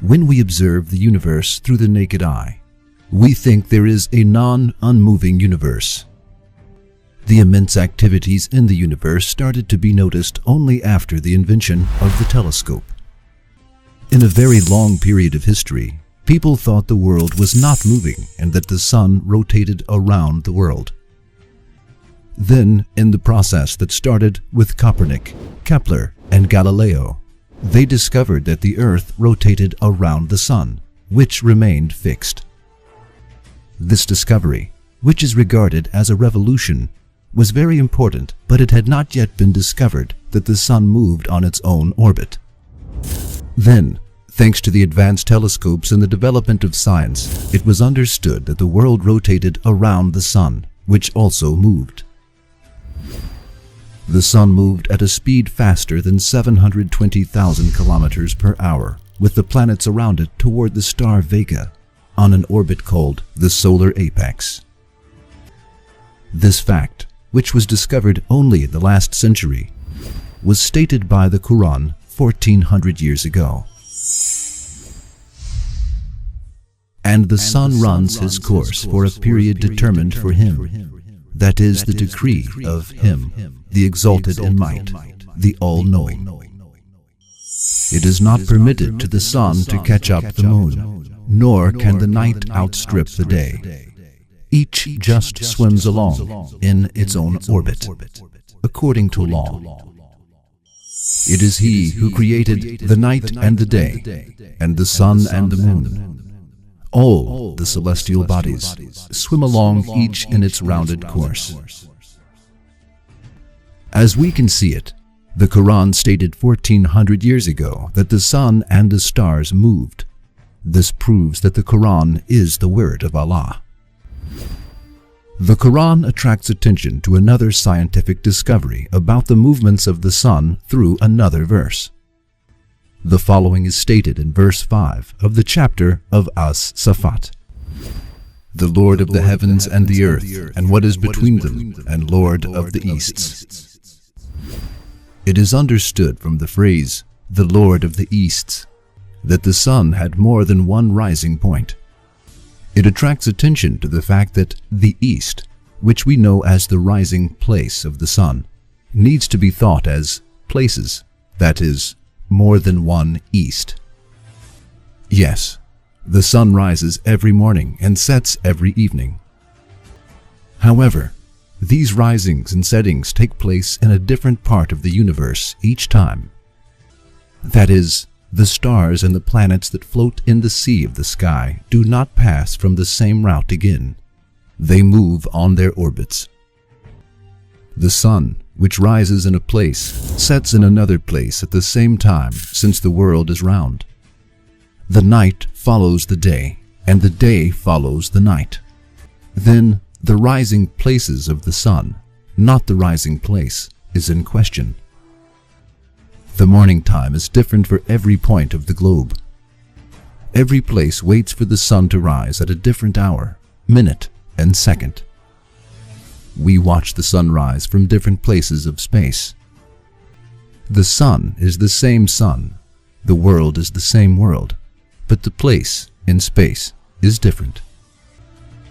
When we observe the universe through the naked eye, we think there is a non-unmoving universe. The immense activities in the universe started to be noticed only after the invention of the telescope. In a very long period of history, people thought the world was not moving and that the sun rotated around the world. Then, in the process that started with Copernic, Kepler, and Galileo, they discovered that the earth rotated around the sun, which remained fixed. This discovery, which is regarded as a revolution, was very important, but it had not yet been discovered that the sun moved on its own orbit. Then, thanks to the advanced telescopes and the development of science, it was understood that the world rotated around the sun, which also moved. The sun moved at a speed faster than 720,000 kilometers per hour, with the planets around it toward the star Vega, on an orbit called the solar apex. This fact, which was discovered only in the last century, was stated by the Quran 1400 years ago. And the sun runs his course for a period determined for him. That is the decree of Him, the exalted in might, the all-knowing. It is not permitted to the sun to catch up the moon, nor can the night outstrip the day. Each just swims along in its own orbit, according to law. It is He who created the night and the day, and the sun and the moon. All the celestial bodies swim along each in its rounded course. As we can see it, the Quran stated 1400 years ago that the sun and the stars moved. This proves that the Quran is the word of Allah. The Quran attracts attention to another scientific discovery about the movements of the sun through another verse. The following is stated in verse 5 of the chapter of As-Safat. The Lord of the heavens and the earth, and what is between them, and Lord of the Easts. It is understood from the phrase, the Lord of the Easts, that the sun had more than one rising point. It attracts attention to the fact that the East, which we know as the rising place of the sun, needs to be thought as places, that is, more than one east. Yes, the sun rises every morning and sets every evening. However, these risings and settings take place in a different part of the universe each time. That is, the stars and the planets that float in the sea of the sky do not pass from the same route again. They move on their orbits. The sun, which rises in a place, sets in another place at the same time, since the world is round. The night follows the day, and the day follows the night. Then the rising places of the sun, not the rising place, is in question. The morning time is different for every point of the globe. Every place waits for the sun to rise at a different hour, minute, and second. We watch the sunrise from different places of space. The sun is the same sun, the world is the same world, but the place in space is different.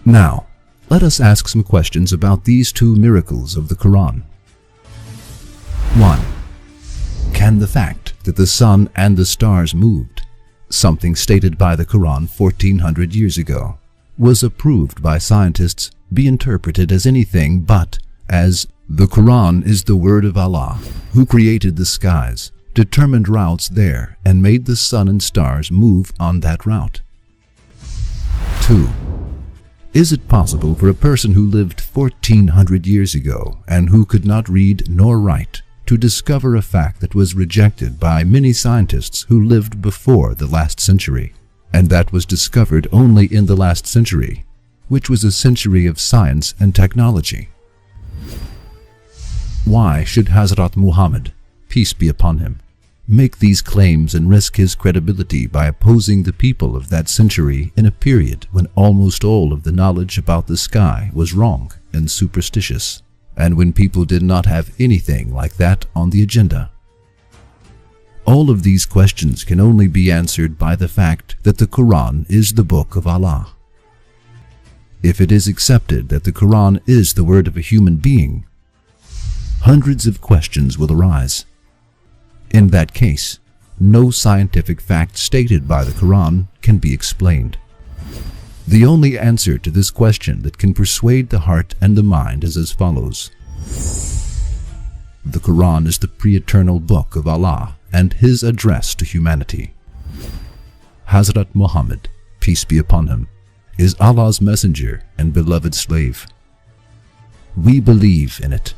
Now, let us ask some questions about these two miracles of the Quran. 1. Can the fact that the sun and the stars moved, something stated by the Quran 1400 years ago, was approved by scientists, be interpreted as anything but as the Quran is the word of Allah, who created the skies, determined routes there, and made the sun and stars move on that route? 2. Is it possible for a person who lived 1400 years ago and who could not read nor write to discover a fact that was rejected by many scientists who lived before the last century, and that was discovered only in the last century, which was a century of science and technology? Why should Hazrat Muhammad, peace be upon him, make these claims and risk his credibility by opposing the people of that century in a period when almost all of the knowledge about the sky was wrong and superstitious, and when people did not have anything like that on the agenda? All of these questions can only be answered by the fact that the Quran is the book of Allah. If it is accepted that the Quran is the word of a human being, hundreds of questions will arise. In that case, no scientific fact stated by the Quran can be explained. The only answer to this question that can persuade the heart and the mind is as follows. The Quran is the pre-eternal book of Allah and His address to humanity. Hazrat Muhammad, peace be upon him, is Allah's messenger and beloved slave. We believe in it